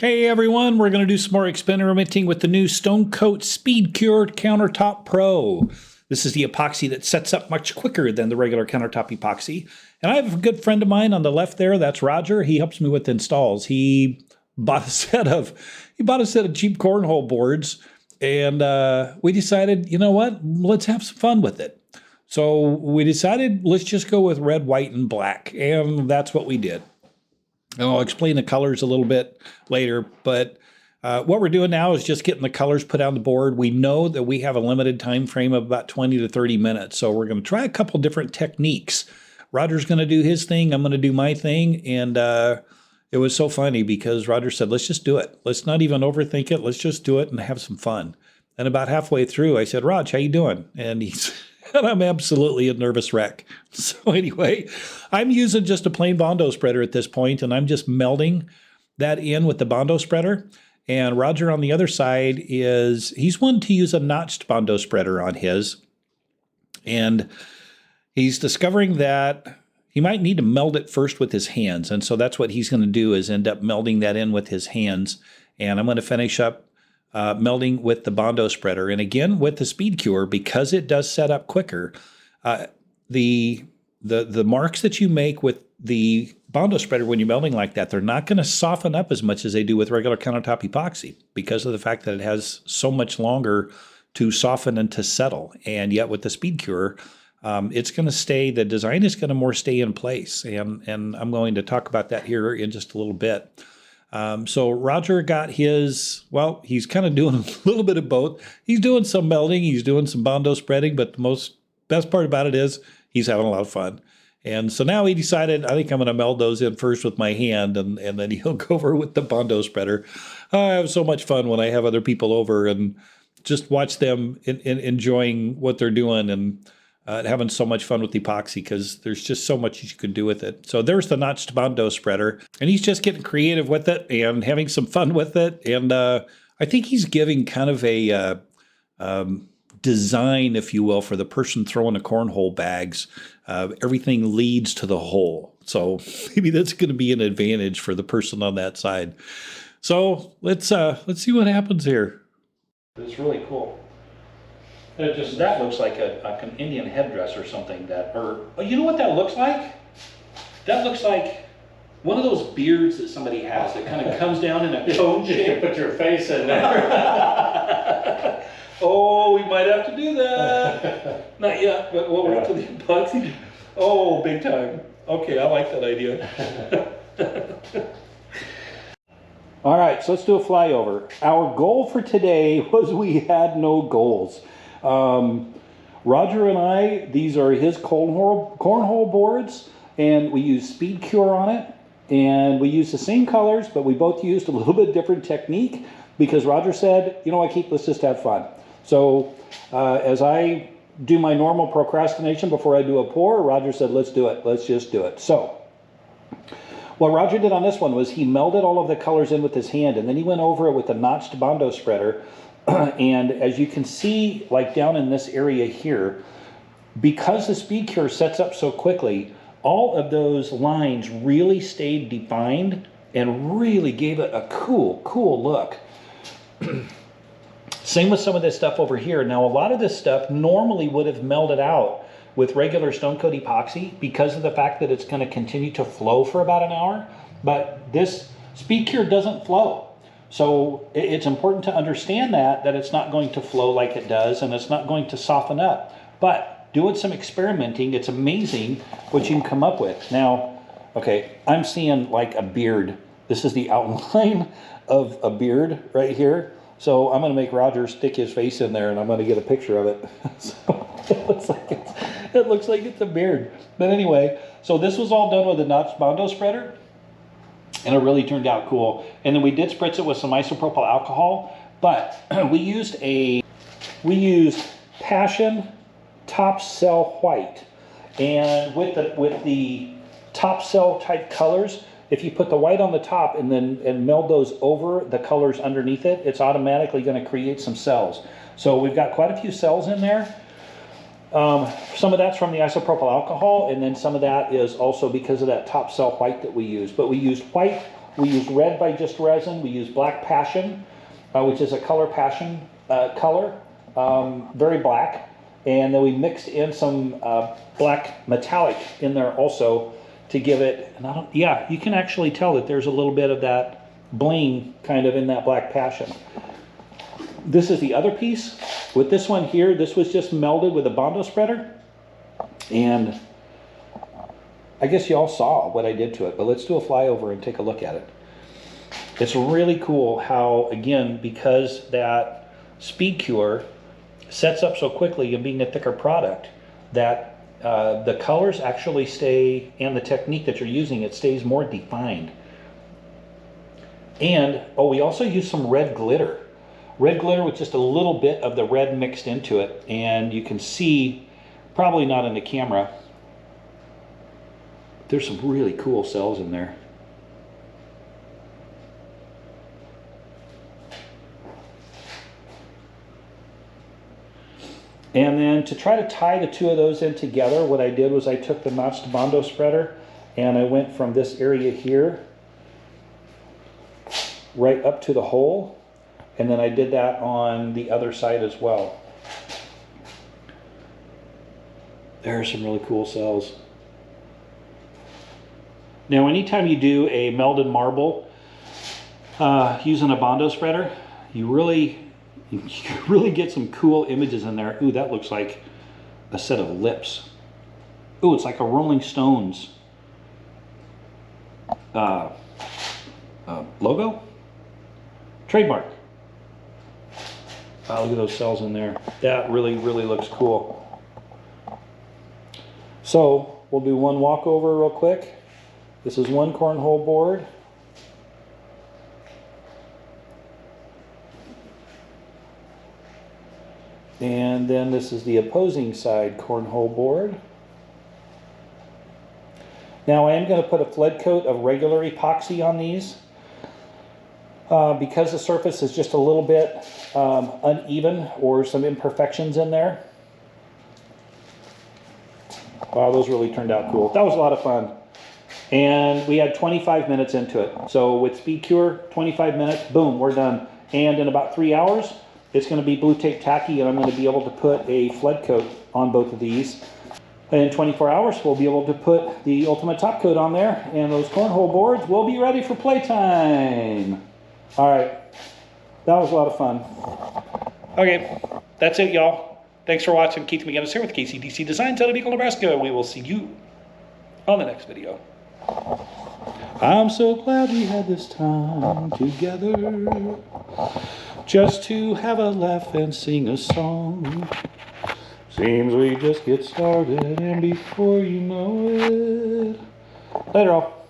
Hey everyone, we're going to do some more experimenting with the new Stone Coat Speed Cure Countertop Pro. This is the epoxy that sets up much quicker than the regular countertop epoxy. And I have a good friend of mine on the left there, that's Roger. He helps me with installs. He bought a set of cheap cornhole boards, and we decided, you know what, let's have some fun with it. So we decided let's just go with red, white, and black, and that's what we did. And I'll explain the colors a little bit later, but what we're doing now is just getting the colors put on the board. We know that we have a limited time frame of about 20 to 30 minutes, so we're going to try a couple different techniques. Roger's going to do his thing, I'm going to do my thing, and it was so funny because Roger said, let's just do it. Let's not even overthink it. Let's just do it and have some fun. And about halfway through, I said, Rog, how you doing? And he's... And I'm absolutely a nervous wreck. So anyway, I'm using just a plain bondo spreader at this point, and I'm just melding that in with the bondo spreader. And Roger on the other side he's one to use a notched bondo spreader on his. And he's discovering that he might need to meld it first with his hands. And so that's what he's going to do, is end up melding that in with his hands. And I'm going to finish up melding with the bondo spreader. And again, with the Speed Cure, because it does set up quicker, the marks that you make with the bondo spreader when you're melding like that, they're not going to soften up as much as they do with regular countertop epoxy because of the fact that it has so much longer to soften and to settle. And yet with the Speed Cure, it's going to stay, the design is going to more stay in place. And I'm going to talk about that here in just a little bit. So Roger got his, well, he's kind of doing a little bit of both. He's doing some melding, he's doing some bondo spreading, but the best part about it is he's having a lot of fun. And so now he decided, I think I'm going to meld those in first with my hand, and then he'll go over with the bondo spreader. I have so much fun when I have other people over and just watch them enjoying what they're doing and having so much fun with epoxy, because there's just so much you can do with it. So there's the notched bondo spreader, and he's just getting creative with it and having some fun with it. And I think he's giving kind of a design, if you will, for the person throwing the cornhole bags. Everything leads to the hole. So maybe that's going to be an advantage for the person on that side. So let's see what happens here. It's really cool. That looks like an Indian headdress or something. You know what that looks like? That looks like one of those beards that somebody has that kind of comes down in a cone shape. You can put your face in there. Oh, we might have to do that. Not yet, but we'll wait till the epoxy. Oh, big time. Okay, I like that idea. All right, so let's do a flyover. Our goal for today was we had no goals. Roger and I, these are his cornhole boards, and we use Speed Cure on it, and we use the same colors, but we both used a little bit different technique because Roger said, you know what, Keith, let's just have fun. So as I do my normal procrastination before I do a pour, Roger said, let's do it, let's just do it. So what Roger did on this one was he melded all of the colors in with his hand, and then he went over it with a notched bondo spreader. And as you can see, like down in this area here, because the Speed Cure sets up so quickly, all of those lines really stayed defined and really gave it a cool look. Same with some of this stuff over here. Now, a lot of this stuff normally would have melded out with regular Stone Coat epoxy because of the fact that it's going to continue to flow for about an hour, but this Speed Cure doesn't flow. So it's important to understand that it's not going to flow like it does, and it's not going to soften up. But doing some experimenting, it's amazing what you can come up with. Now, okay, I'm seeing like a beard. This is the outline of a beard right here. So I'm going to make Roger stick his face in there, and I'm going to get a picture of it. So it looks like it's a beard. But anyway, so this was all done with a notched bondo spreader. And it really turned out cool. And then we did spritz it with some isopropyl alcohol, but we used Passion Top Cell White. And with the top cell type colors, if you put the white on the top and meld those over the colors underneath it, it's automatically going to create some cells. So we've got quite a few cells in there. Some of that's from the isopropyl alcohol, and then some of that is also because of that top cell white that we used. But we used white We use red by just resin. We use black passion, which is a color passion color, very black. And then we mixed in some black metallic in there also to give it, and yeah, you can actually tell that there's a little bit of that bling kind of in that black passion. This is the other piece. With this one here, this was just melded with a bondo spreader. And I guess you all saw what I did to it, but let's do a flyover and take a look at it. It's really cool how, again, because that Speed Cure sets up so quickly and being a thicker product, that the colors actually stay, and the technique that you're using, it stays more defined. And, oh, we also use some red glitter. Red glitter with just a little bit of the red mixed into it. And you can see, probably not in the camera, there's some really cool cells in there. And then to try to tie the two of those in together, what I did was I took the notched bondo spreader and I went from this area here right up to the hole, and then I did that on the other side as well. There are some really cool cells. Now anytime you do a melded marble using a bondo spreader, you really get some cool images in there. Ooh, that looks like a set of lips. Ooh, it's like a Rolling Stones logo? Trademark. Look at those cells in there. That really looks cool. So we'll do one walkover real quick. This is one cornhole board. And then this is the opposing side cornhole board. Now I am going to put a flood coat of regular epoxy on these because the surface is just a little bit uneven or some imperfections in there. Wow, those really turned out cool. That was a lot of fun. And we had 25 minutes into it. So with Speed Cure, 25 minutes, boom, we're done. And in about 3 hours, it's going to be blue tape tacky, and I'm going to be able to put a flood coat on both of these. And in 24 hours, we'll be able to put the ultimate top coat on there, and those cornhole boards will be ready for playtime. All right, that was a lot of fun. Okay, that's it, y'all. Thanks for watching. Keith McGinnis here with KCDC Designs out of Eagle, Nebraska. We will see you on the next video. I'm so glad we had this time together, just to have a laugh and sing a song. Seems we just get started, and before you know it, later all.